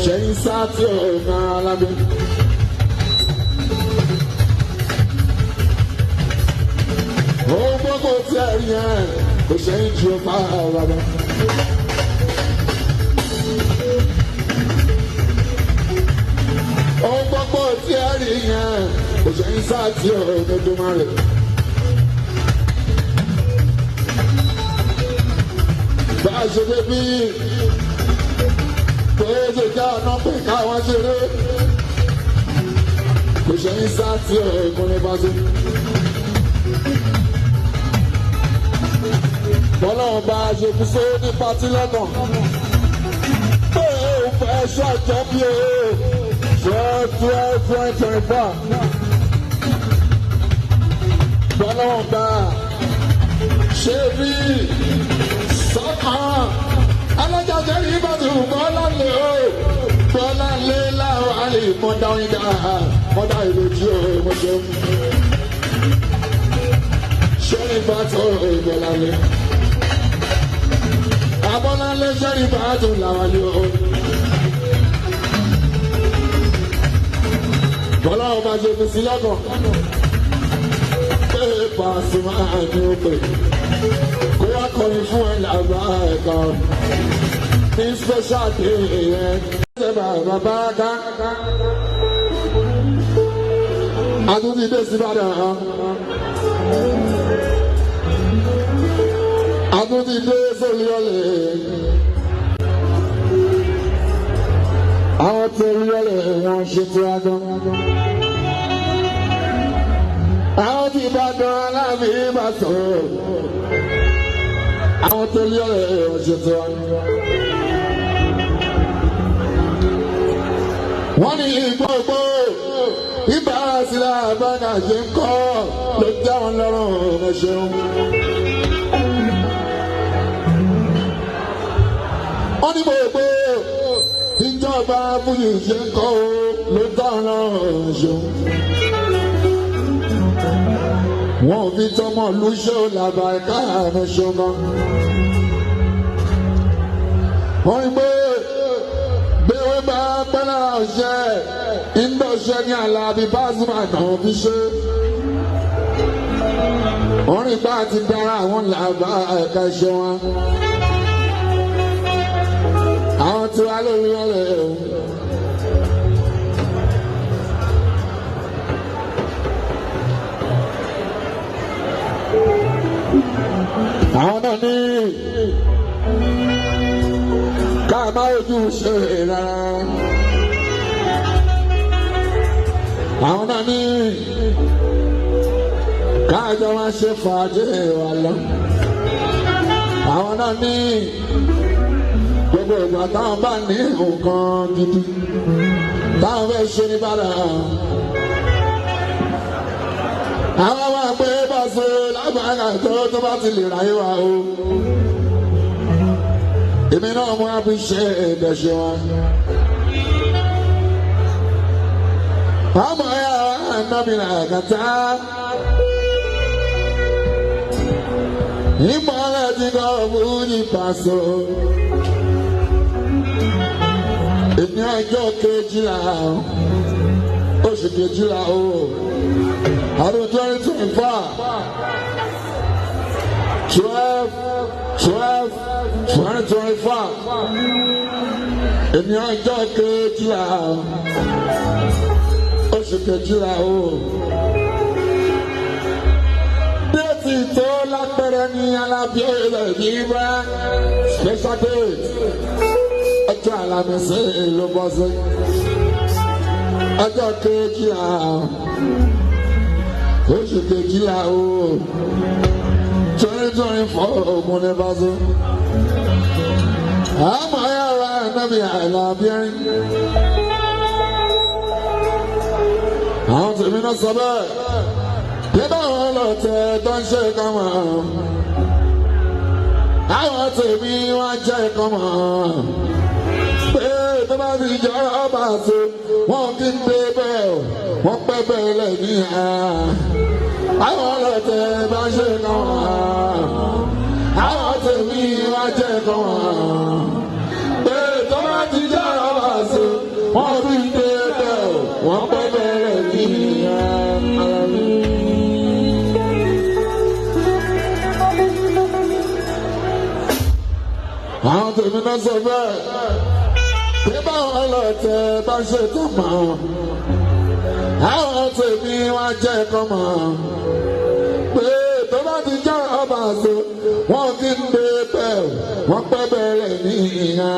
Ṣẹ̀yìn sáàtì ọ̀gá alábẹ́. Ohun gbogbo tí ẹ rí yẹn kò ṣẹ̀yìn ju ọ̀pá alábẹ́. Ohun gbogbo tí ẹ rí yẹn kò ṣẹ̀yìn sáàtì ọ̀gá tó máa rẹ̀. Bá a ṣe dé bí Kòójì ká ọ̀nà pé káwọn ṣeré. Kò ṣẹ̀yìn sáàtì ọ̀gbọ́n bá tó. Bọ́lọ́run bá a ṣe fi sóò ní pátí lọ́kàn. Pé òun fẹ́ ṣọ́jọ́ bí o. 12/12/2024. Bọ́lọ́run bá a ṣe rí sọ́kàn. Alájàjẹ́ rí bàtú bọ́lá lé o. Bọ́lá lé láwọn àlè mọ́dá ìdá. Mọ́dá ìlòjì o mo ṣeun. Ṣẹ́rí bàtú ìbọ̀lá lé. Abọ́lá lé ṣẹ́rí bàtú làwọn lé o. Bọ́lá ọba ṣe fi sí lọ́kàn. Pé Pasuma ni ó pè. Kó wá kọrin fún ẹ làbá ẹ̀ka. Ní special day yẹn. Ṣé bàbá bá ká? Àtúntì dé sí Ìbàdàn. Àtúntì dé sórí ọ̀lẹ̀. Àwọn tó rí ọ̀lẹ̀ wọn ṣe tó adán. Àwọn tí Ìbàdàn aláàbí bá sọ̀rọ̀. Àwọn tó rí ọ̀lẹ̀ wọn ṣe tó adán. Wọ́n ní gbogbo ìbárasílẹ̀ àbáńgá ṣe ń kọ́ ló já wọn lọ́rùn ẹ ṣeun. Wọ́n ní gbogbo ìjọba fújì ṣe ń kọ́ ló já wọn lọ́rùn ẹ ṣeun. Wọ́n ò fi tọmọ lùṣọ́ làbà ẹ̀ka ẹ ṣeun gan. Wọ́n ní gbé gbéwé bá pẹ́lá ọ̀ṣẹ́ ìndọ̀ṣẹ́ ní Alábí Pasuma náà fi ṣe. Orin bá ti dára àwọn làbá ẹ̀ka iṣẹ́ wọn. Àwọn tí wàá lórí ọ̀rẹ́ o. Àwọn náà ní ká má ojú ṣe rárá. Àwọn náà ní káàjọ máa ṣe fàájì wà lọ. Àwọn náà ní gbogbo ìgbà táwọn bá ní nǹkan gidi táwọn fẹ́ ṣe ní Ìbàdàn. Àwọn máa pé bàṣẹ lágbàáyà tó bá ti lè ráyé wa o. Èmi náà mo á fi ṣe ìdẹ̀ṣẹ̀ wọn. Ọmọ ya nàbìnrin àgàtà. Ìmọ̀lẹ̀ ti kọ́ fújì pàṣọ. Èmi ọjọ́ kejìlá oṣù kejìlá o. Ọdún 2024. 12/12/2024. Èmi ọjọ́ kejìlá oṣù kejìlá o. Déètì tó lápẹ̀rẹ̀ ní Alábí ilẹ̀ yìí bá special date. Ọjọ́ Àlàmísì ló bọ́ sí. Ọjọ́ kejìlá oṣù kejìlá o. 2024 ogun ní Bázó. Àmọ́ yàrá nàbí Alábí ẹ̀rín. Àwọn tèmi náà sọ bẹ́ẹ̀. Yẹ́bá wọn lọ tẹ tó ń ṣe kọ́ mọ́. Àwọn tèmi wá jẹ́ kọ́ mọ́. Pé tó bá ti jọ ọba àti wọn kí ń gbé bẹ́ẹ̀ wọ́n pẹ́ bẹ́ẹ̀ lẹ́yìn à. Àwọn ọlọ́tẹ̀ bá ṣe kọ́ mọ́. Àwọn tèmi wá jẹ́ kọ́ mọ́. Pé tó bá ti jọ ọba àti wọ́n rí débẹ̀ wọ́n pẹ́ bẹ̀rẹ̀ ní ìyá ara mi. àwọn tèmi náà sọ bẹ́ẹ̀ pé báwọn ọlọ́tẹ̀ bá ṣe tó mọ́ àwọn tèmi wá jẹ́ kọ́ mọ́ pé tó bá ti jẹ́ ọba àṣọ wọn kì í dé bẹ́ẹ̀ wọ́n pẹ́ bẹ̀rẹ̀ ní ìhà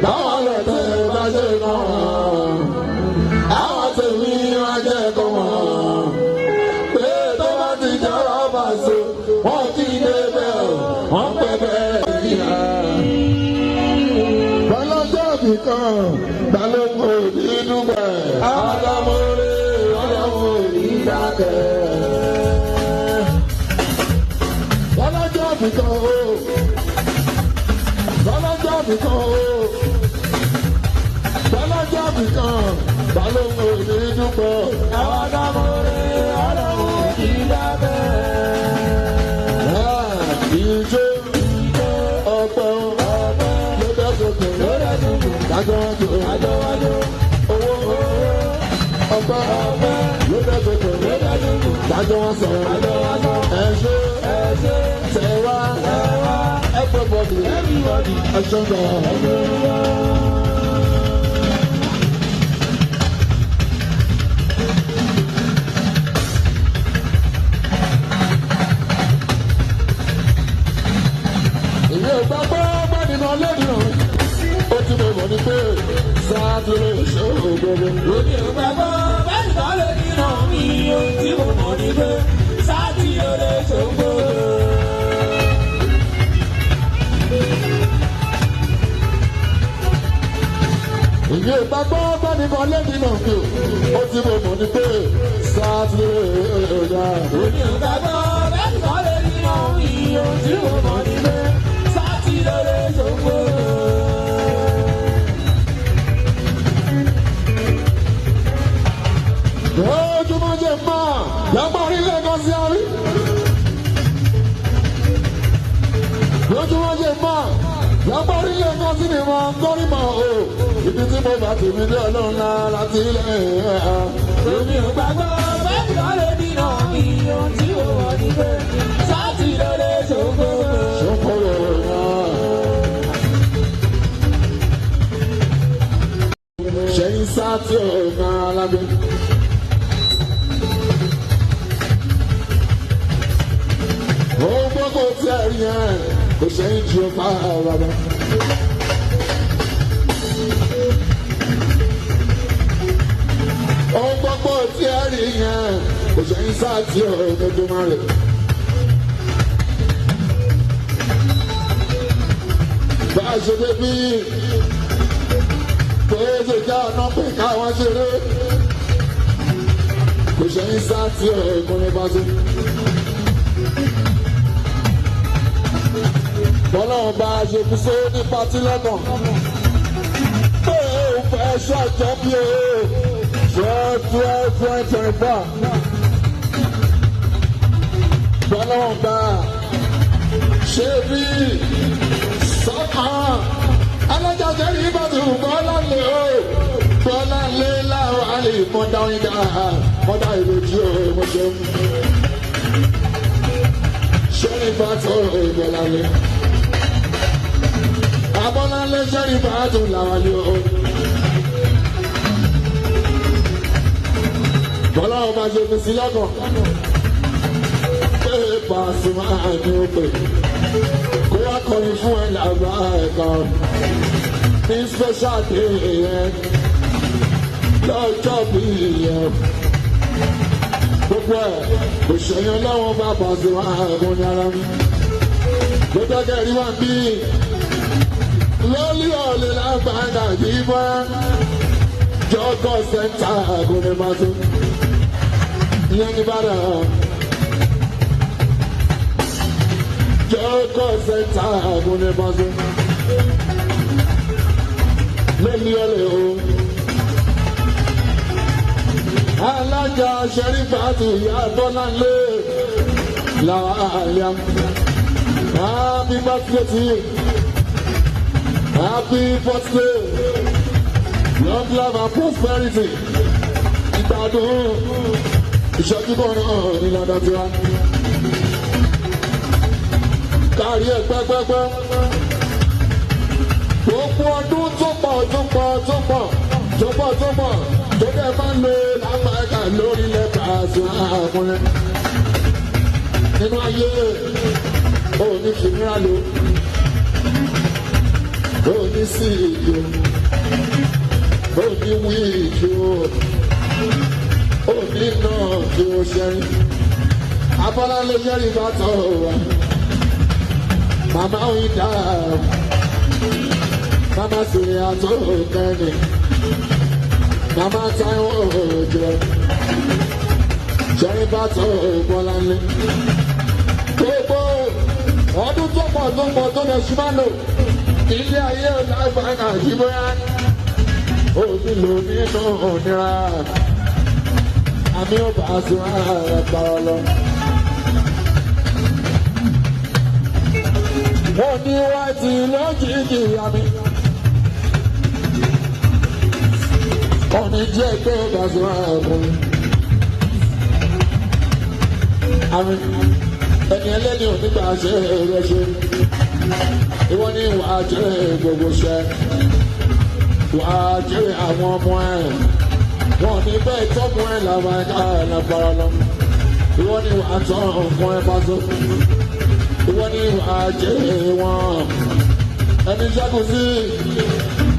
báwọn ọlọ́tẹ̀ bá ṣe kọ́ mọ́ àwọn tèmi wá jẹ́ kọ́ mọ́ pé tó bá ti jẹ́ ọba àṣọ wọn kì í dé bẹ́ẹ̀ wọ́n pẹ́ bẹ̀rẹ̀ ní ìhà. Kan balógun òní dúpẹ́ alámọ̀rẹ́ ọlọ́run òní dákẹ́. Bọ́lájà nìkan o, bọ́lájà nìkan o, bọ́lájà nìkan balógun òní dúpẹ́ alámọ̀rẹ́ ọlọ́run òní dákẹ́. Ìjó ọ̀pọ̀ Àjọwájú owó ọgbẹ́ ló dẹ́gbẹ̀ tó dájọ́ wọn sọ̀rọ̀ ẹ̀ṣẹ́ tẹ̀wá everybody ẹ̀ṣọ́ gbà. Ìwé ìgbàgbọ́ gbẹ́ni náà lẹ́nu náà. Tí mo mọ̀ ní pé sáàtì lè ṣe ògbógbó. Òní ò gbàgbọ́ bẹ́ẹ̀ kọ́ lè nínú mi o. Tí mo mọ̀ ní pé sáàtì lè ṣe ògbógbó. Ìyé ìgbàgbọ́ bẹ́ẹ̀ kọ́ lè nínú mi o. Ó tí mo mọ̀ ní pé sáàtì lè ṣe. Òní ò gbàgbọ́ bẹ́ẹ̀ kọ́ lè nínú mi o. Tí mo mọ̀ ní pé sáàtì lè ṣe ògbógbó. Ojúmọ́ jẹ́ máa yàgbọ́ orílẹ̀ kan sí àrí. Ojúmọ́ jẹ́ máa yàgbọ́ orílẹ̀ kan sí ni máa ń kọ́rí mọ́ o. Ibi tí mo bá tèmi dé ọlọ́run náà láti ilẹ̀ ẹ̀. Èmi ò gbàgbọ́ bẹ́ẹ̀ ni wọ́n lè dínà mi ohun tí mo wọ̀ ní pé sáàtì lóde ṣòkòrò. Ṣòkòrò náà. Ṣẹ́yìn sáàtì ọ̀gá alábẹ́. Ohun gbogbo tí ẹ rí yẹn kò ṣẹ́yìn ju ọ̀pá rárá. Ohun gbogbo tí ẹ rí yẹn kò ṣẹ́yìn sáàtì Olódùmarè. Bá a ṣe débi pé ṣe já ọ̀nà pé káwọn ṣeré kò ṣẹ́yìn sáàtì Olódùmarè. Bọ́lọ́run bá a ṣe fi só ní patí lọ́nà. Pé òun fẹ́ ṣàjọ bí o. 12/12/2024. Bọ́lọ́run bá a ṣe bí sọ́kàn. Alájàjẹ́ rí bàtú bọ́lá lé o. Bọ́lá lé láwọn àlè mọ́dá ìdá. Mọ́dá ìlòjì o mo ṣe. Ṣé nípa tó ìbọ̀lá lé? Abọ́lálé sẹ́rí bàtú làwọn ni o. Bọ́lá ọba ṣe fi sí lọ́kàn. Pé Pasuma ni ó pè. Kó wá kọrin fún ẹ làbá ẹ̀ka. Ní special day yẹn. Lọ́jọ́ bí yẹn. Gbogbo ẹ̀ kò ṣẹ̀yìn ọlọ́wọ́n bá Pasuma ẹ̀kún ní ara mi. Gbogbo ẹ̀kẹ́rì wà bí. Lọ́lí ọ̀lẹ́ lágbàdà yìí wá. Jọ́gọ̀ sẹ́ńtà àgùnrin máa tó. Ìyẹn ní bàdà. Jọ́gọ̀ sẹ́ńtà àgùnrin máa tó. Lọ́lí ọ̀lẹ́ o. Alájà Ṣẹ́rífàtù ìyá Bọ́láńlé làwọn àlẹ́ àmì. Happy birthday to you. Happy birthday. long life and prosperity. Ìgbádùn ìṣẹ́jú kan náà ìlànà tiwa. Kárí ẹ̀ pẹ́pẹ́pẹ́. Gbogbo ọdún tó pọ̀ tó dẹ̀ máa ń lo lápáká lórílẹ̀ Pasuma àkúnlẹ̀. Nínú ayé òní kìnìún lò òní sí ìjọ òní wí ìjọ òní náà kí o ṣẹ́yìn. Abọ́láńlé yẹ́rì bá tọ̀ wá. Màmá òyìn dáa. Mama siri ato kẹ́ni. Mama Táíwò òjò. Ṣẹ́rí bàtọ̀ Bọ́láńlé. Gbogbo ọdún tó pọ̀ tó lè ṣí máa lò. Ilé ayé láìpẹ́ Nàìjíríà. Òbí lò nínú òníra. Àmì ò bá sí ẹ̀pà ọlọ. Wọ́n ní wáìtì lójijì àmì. Ọ̀nì jẹ́ pé Pasuma ọkùnrin. Àmì ẹni ẹlẹ́ni onígbà ṣe rẹ̀ ṣe. Ìwọ ni wàá jẹ́ gbogbo ṣẹ́. Wàá jẹ́ àwọn ọmọ ẹ̀. Wọ́n ní bẹ́ẹ̀ tọ́mú ẹ̀ làwọn ẹ̀ka ẹ̀ lágbára lọ. Ìwọ ni wàá tọ́ ọ̀gbọ́n ẹ̀ Pasuma. Ìwọ ni wàá jẹ́ wọn. Ẹni ṣẹ́kù sí.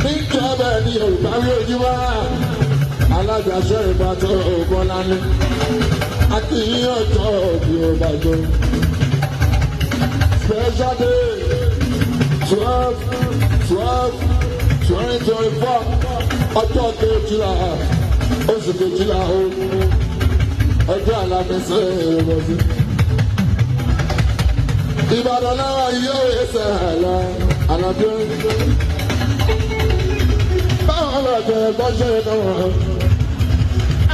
Ní kẹ́bẹ̀ ni Yorùbá rí ojú wá. Alága Ṣẹ́rí Bàtọ̀ Bọ́láńlé. Àti ọjọ́ òbí Ọbàjọ́. Special day 12/12/2024. Ọjọ́ kejìlá oṣù kejìlá ọjọ́ Àlàmísì ìrọ̀sí. Ìbàdàn náà yóò ẹsẹ̀ àlàbí. Báwọn ọlọ́dẹ bá ṣe kọ́mọ̀,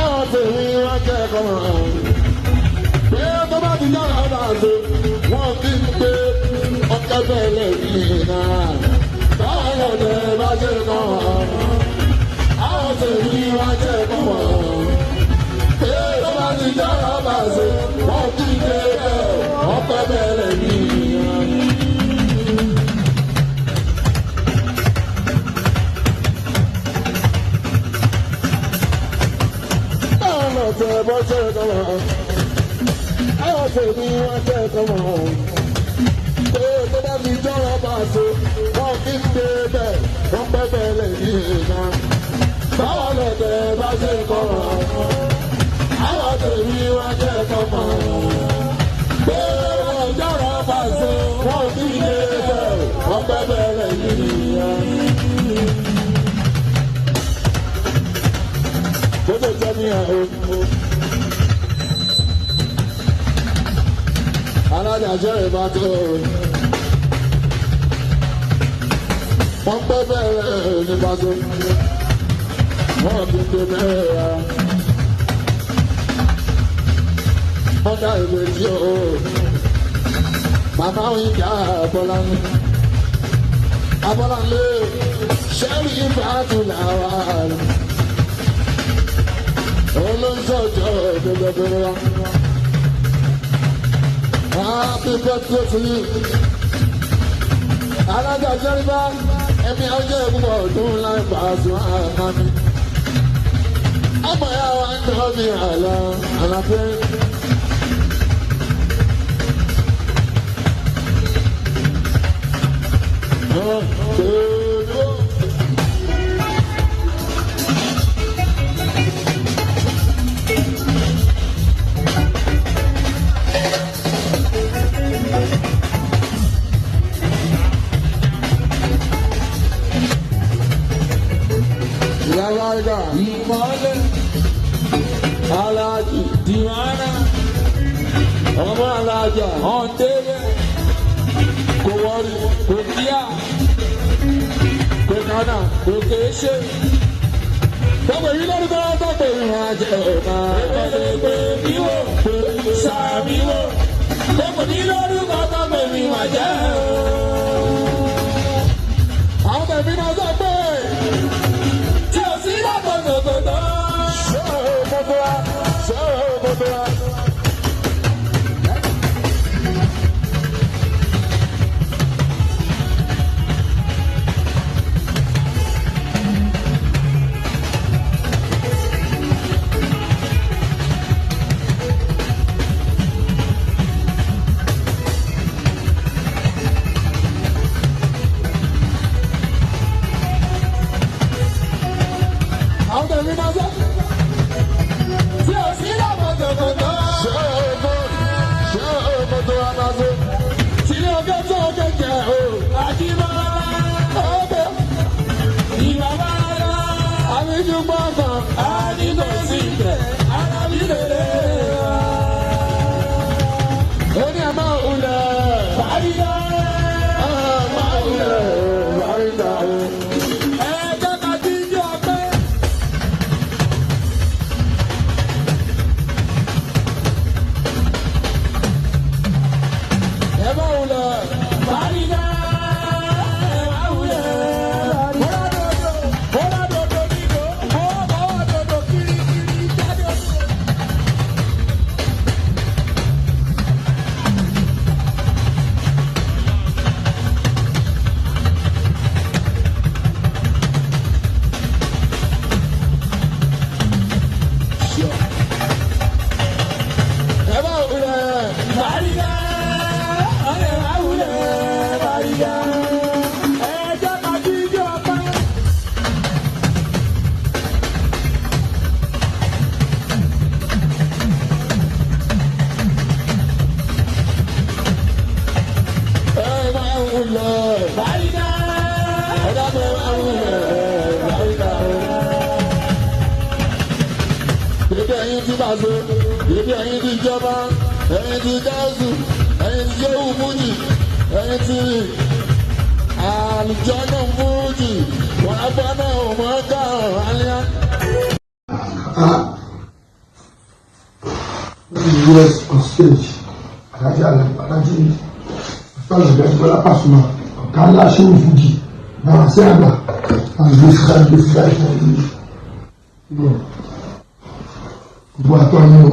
àwọn tèmi wọ́n jẹ́ kọ́mọ̀. Pé tó bá ti dára ọ̀dà àti wọ́n kí n pé ọ̀kẹ́ bẹ̀rẹ̀ yìí náà. Báwọn ọlọ́dẹ bá ṣe kọ́mọ̀, àwọn tèmi wọ́n jẹ́ kọ́mọ̀. Pé tó bá ti dára ọ̀dà àti wọ́n kí n pé ọ̀kẹ́ bẹ̀rẹ̀ yìí náà. Ọ̀sẹ̀ bọ́ ṣe kọ́mọ̀, àwọn tèmi wọ́n ṣe kọ́mọ̀. Pé tó bá fi jọ́rọ̀ bá ṣe, wọ́n kí ń gbé bẹ́ẹ̀, wọ́n pẹ́ bẹ́ẹ̀ lè yí iná. Báwọn lọ́dẹ̀ bá ṣe kọ́mọ̀, àwọn tèmi wọ́n ṣe kọ́mọ̀. Pé wọ́n jọ́rọ̀ bá ṣe, wọ́n kí ń gbé bẹ́ẹ̀, wọ́n pẹ́ bẹ́ẹ̀ lè yí iná. Gbogbo jẹ́ ní ẹ̀hó. Alága Ṣẹ́rí Bàtọ̀. Wọ́n pẹ́ bẹ̀rẹ̀ ní Paso. Wọ́n fi gbé bẹ̀rẹ̀ ra. Wọ́n dá ìwé tí ó. Màmá òyìn jà Bọ́láńlé. Abọ́láńlé Ṣẹ́rí Bàtọ̀ làwọn. Olóńsọ̀jọ́ gbẹgbẹgbẹrẹ wa. Happy birthday to you. Alága Ṣẹ́rí bá ẹ̀mí ọjọ́ ìgbìmọ̀ ọdún láì Pasuma àmàmì. Ọmọ ya wa ń tọ́ bí àlàfẹ́. Alága ìmọ̀lẹ̀ Aláàjì Dìmánà ọmọ alájà ọ̀ndẹ́rẹ́ kò wọ́rí kò kíá kò nánà kò kéṣe. Gbogbo yìí lórí bá gbogbo ìrìn àjẹ́ ọ̀nà ẹgbẹ́ bíwò sàmíwò. Gbogbo yìí lórí bá gbogbo ìrìn àjẹ́ àwọn tẹ̀mí náà sọ pé tí o sì tẹ̀mí máa sọ. Tí o sí lọ́mọ tòkòtò. Ṣé ọmọ tó wá máa sọ? Tí ní ọjọ́ tó kẹ̀kẹ́ o. Àjíbọ́lá. Ọ̀bẹ. Ìbàbá rẹ̀. Àbíjú gbọ́ngàn. Àdìgbò sí ibẹ̀. Alábí lèrè. Ó ní ẹ̀ máa ń lẹ̀. Fàríyá. Máa ń lẹ̀. Fàríyá. Ibi ẹ̀yin ti jọba, ẹ̀yin ti gáàsù, ẹ̀yin ti yóò mújì, ẹ̀yin ti àlùjọ́nà mújì, wọ́n á gbọ́ náà ò mọ́ ká ọ̀rọ̀ alẹ́. US on stage, Alhaji Afẹ́lẹ́gbẹ́ Bọ́lá Pasuma, ọ̀gá ńlá ṣéwù fújì, náà sí àgbà, and this guy for you. Gbogbo àtọ́ni o,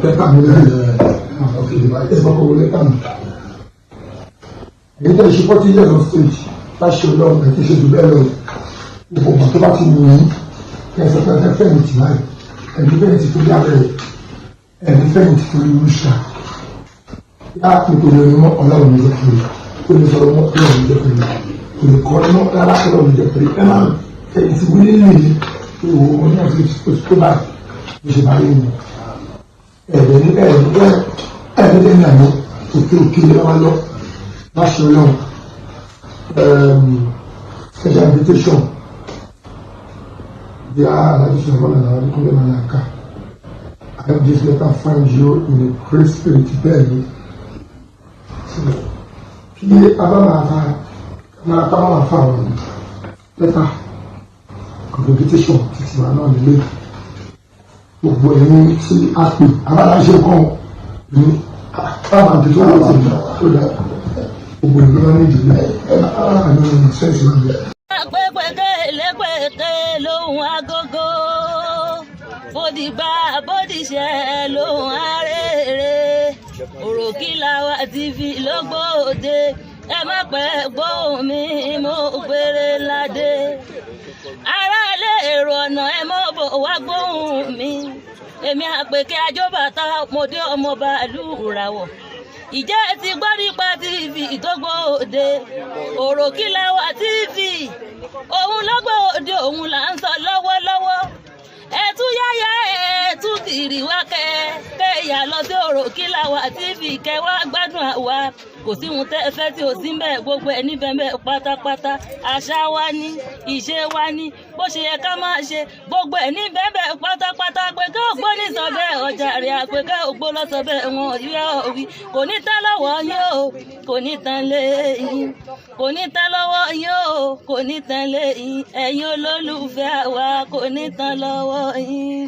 pẹ́pà mi lẹ́yìn ẹ̀fọ́kọ̀ wọlé kàmù. Èyí tẹ́ ṣe 40 years on stage, láṣẹ ọlọ́run ẹ̀ tí ṣe jù bẹ́ẹ̀ lọ. Gbogbo ọmọ tó bá ti wù yín, kẹsàn pẹ́pẹ́ fẹ́yìntì láì, ẹ̀mí fẹ́yìntì tó yá bẹ̀rẹ̀, ẹ̀mí fẹ́yìntì tó yí wúṣà. Yá nítorí ẹni mọ́ ọlọ́run ní jẹ́ pé, tó lè sọ̀rọ̀ mọ́ ọlọ́run ní jẹ́ pé, tó lè kọ́ ẹni mọ́ rárá ọlọ́run ní jẹ́ pé, ẹ máa ẹ̀yìn tí wílé lè ìwò ọmọ náà fi tó bá ló ṣe máa rí wọn. Ẹ̀rẹ̀ ní ẹ̀rẹ̀ ní àná òkè lọ́wọ́ lọ láṣẹ ọlọ́run. Special invitation bí aláàbí sọ̀rọ̀ bọ́lá náà ní kúlẹ̀ máa yàká. I hope this letter find you in a great spirit bẹ́ẹ̀ ni. Kí abá máa fa àwọn lẹ́tà invitation títí wà náà nílé gbogbo ẹ̀yin tí a pè abáláṣẹ kan ní àbàntí tó wà sí tó dá gbogbo ìlú náà ní ìdílé àmì ìṣẹ́sì náà. Pẹ́pẹ́kẹ́ lẹ́pẹ́kẹ́ lóhùn agogo bódìgbà bódìṣẹ́ lóhùn arére Òròkìlàwà TV lógbòde ẹ má pẹ́ gbóhùn mi mo gbére ládé aráalé èrò ọ̀nà ẹ mọ́ bò wá gbóhùn mi èmi Àpèkẹ́ Ajóbàtà ọmọdé ọmọ bàálù ràwọ̀ ìjẹ́ ti gbọ́ nípa TV tó gbòde Òròkìlàwà TV òun lọ́gbòde òun là ń sọ lọ́wọ́lọ́wọ́ ẹ̀tún yáyá ẹ̀tún kiri wá kẹ́ẹ̀yà lọ sí Òròkìlàwà TV kẹwà gbádùn àwa kò sí ohun tẹ́ ẹ fẹ́ tí ò sí mbẹ́ gbogbo ẹ̀ níbẹ̀ mbẹ́ pátápátá àṣà wa ní ìṣe wa ní bó ṣe yẹ ká máa ṣe gbogbo ẹ̀ níbẹ̀ mbẹ́ pátápátá Àpèkẹ́ Ògbóni sọ bẹ́ẹ̀ ọjà rẹ̀ Àpèkẹ́ Ògbó lọ sọ bẹ́ẹ̀ wọn yóò òwì kò ní tán lọ́wọ́ yín o kò ní tán lé yín kò ní tán lọ́wọ́ yín o kò ní tán lé yín ẹ̀yin olólùfẹ́ wa kò ní tán lọ́wọ́ yín.